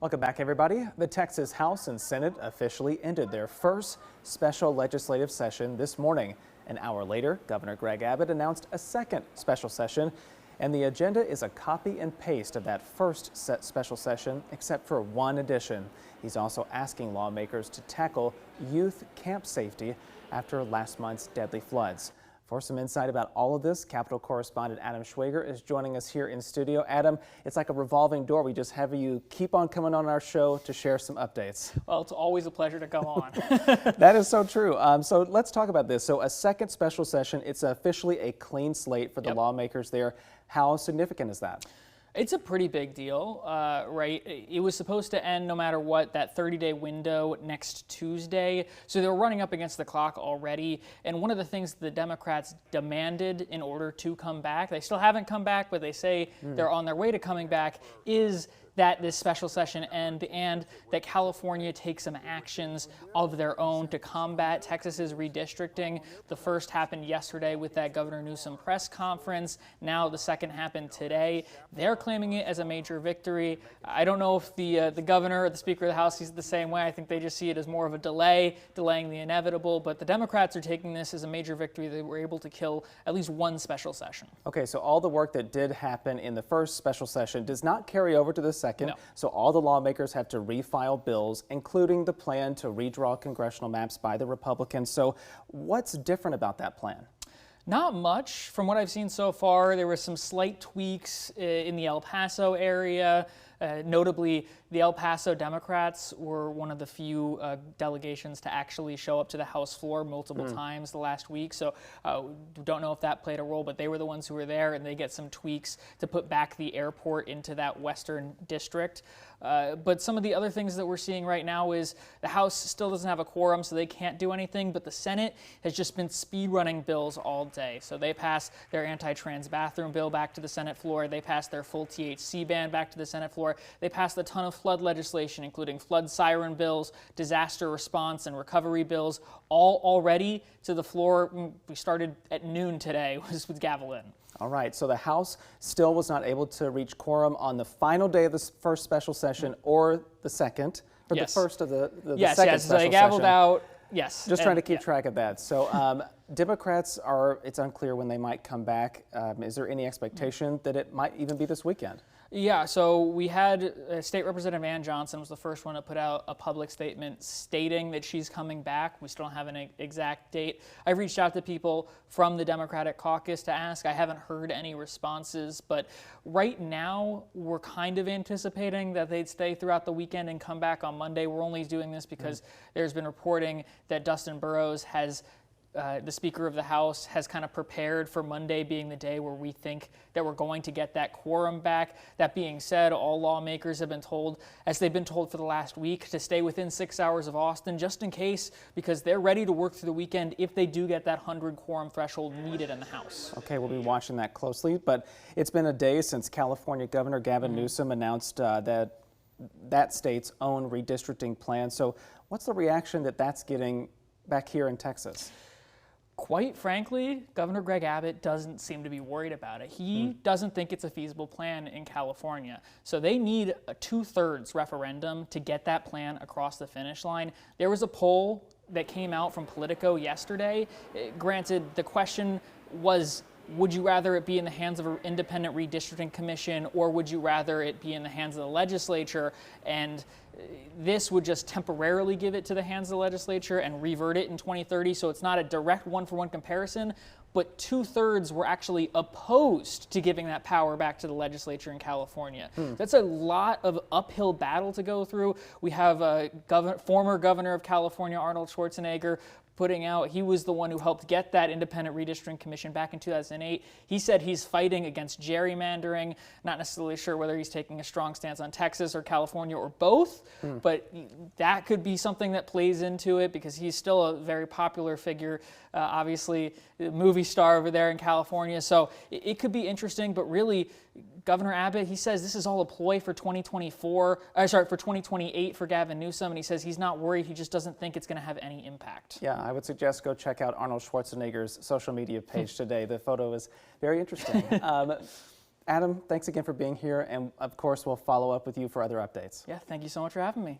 Welcome back, everybody. The Texas House and Senate officially ended their first special legislative session this morning. An hour later, Governor Greg Abbott announced a second special session, and the agenda is a copy and paste of that first special session, except for one addition. He's also asking lawmakers to tackle youth camp safety after last month's deadly floods. For some insight about all of this, Capitol correspondent Adam Schwager is joining us here in studio. Adam, it's like a revolving door. We just have you keep on coming on our show to share some updates. Well, it's always a pleasure to come on. That is so true. So let's talk about this. So a second special session, it's officially a clean slate for the lawmakers there. How significant is that? It's a pretty big deal, right? It was supposed to end no matter what, that 30-day window next Tuesday. So they were running up against the clock already. And one of the things the Democrats demanded in order to come back, they still haven't come back, but they say they're on their way to coming back, is that this special session end and that California take some actions of their own to combat Texas's redistricting. The first happened yesterday with that Governor Newsom press conference. Now the second happened today. They're claiming it as a major victory. I don't know if the governor or the Speaker of the House sees it the same way. I think they just see it as more of a delaying the inevitable. But the Democrats are taking this as a major victory. They were able to kill at least one special session. Okay, so all the work that did happen in the first special session does not carry over to the second. No. So all the lawmakers have to refile bills, including the plan to redraw congressional maps by the Republicans. So what's different about that plan? Not much. From what I've seen so far, there were some slight tweaks in the El Paso area. Notably, the El Paso Democrats were one of the few delegations to actually show up to the House floor multiple times the last week. So don't know if that played a role, but they were the ones who were there, and they get some tweaks to put back the airport into that western district. But some of the other things that we're seeing right now is the House still doesn't have a quorum, so they can't do anything, but the Senate has just been speed running bills all day. So they passed their anti-trans bathroom bill back to the Senate floor. They passed their full THC ban back to the Senate floor. They passed a ton of flood legislation, including flood siren bills, disaster response and recovery bills, all already to the floor. We started at noon today with gavel in. All right, so the House still was not able to reach quorum on the final day of the first special session or the second, or the first of the second special session. So they gavelled out. Yes. Just trying to keep track of that. So Democrats it's unclear when they might come back. Is there any expectation that it might even be this weekend? Yeah, so we had State Representative Ann Johnson was the first one to put out a public statement stating that she's coming back. We still don't have an exact date. I reached out to people from the Democratic caucus to ask. I haven't heard any responses, but right now we're kind of anticipating that they'd stay throughout the weekend and come back on Monday. We're only doing this because there's been reporting that Dustin Burrows has the Speaker of the House has kind of prepared for Monday being the day where we think that we're going to get that quorum back. That being said, all lawmakers have been told, as they've been told for the last week, to stay within 6 hours of Austin just in case, because they're ready to work through the weekend if they do get that 100 quorum threshold needed in the House. Okay, we'll be watching that closely, but it's been a day since California Governor Gavin Newsom announced that state's own redistricting plan. So what's the reaction that that's getting back here in Texas? Quite frankly, Governor Greg Abbott doesn't seem to be worried about it. He doesn't think it's a feasible plan in California. So they need a 2/3 referendum to get that plan across the finish line. There was a poll that came out from Politico yesterday. Granted, the question was, would you rather it be in the hands of an independent redistricting commission, or would you rather it be in the hands of the legislature? And this would just temporarily give it to the hands of the legislature and revert it in 2030. So it's not a direct one-for-one comparison, but 2/3 were actually opposed to giving that power back to the legislature in California. That's a lot of uphill battle to go through. We have former governor of California, Arnold Schwarzenegger, putting out, he was the one who helped get that independent redistricting commission back in 2008. He said he's fighting against gerrymandering, not necessarily sure whether he's taking a strong stance on Texas or California or both, but that could be something that plays into it because he's still a very popular figure, obviously a movie star over there in California. So it could be interesting, but really Governor Abbott, he says this is all a ploy for 2028 for Gavin Newsom, and he says he's not worried, he just doesn't think it's going to have any impact. Yeah, I would suggest go check out Arnold Schwarzenegger's social media page today. The photo is very interesting. Adam, thanks again for being here, and of course we'll follow up with you for other updates. Yeah, thank you so much for having me.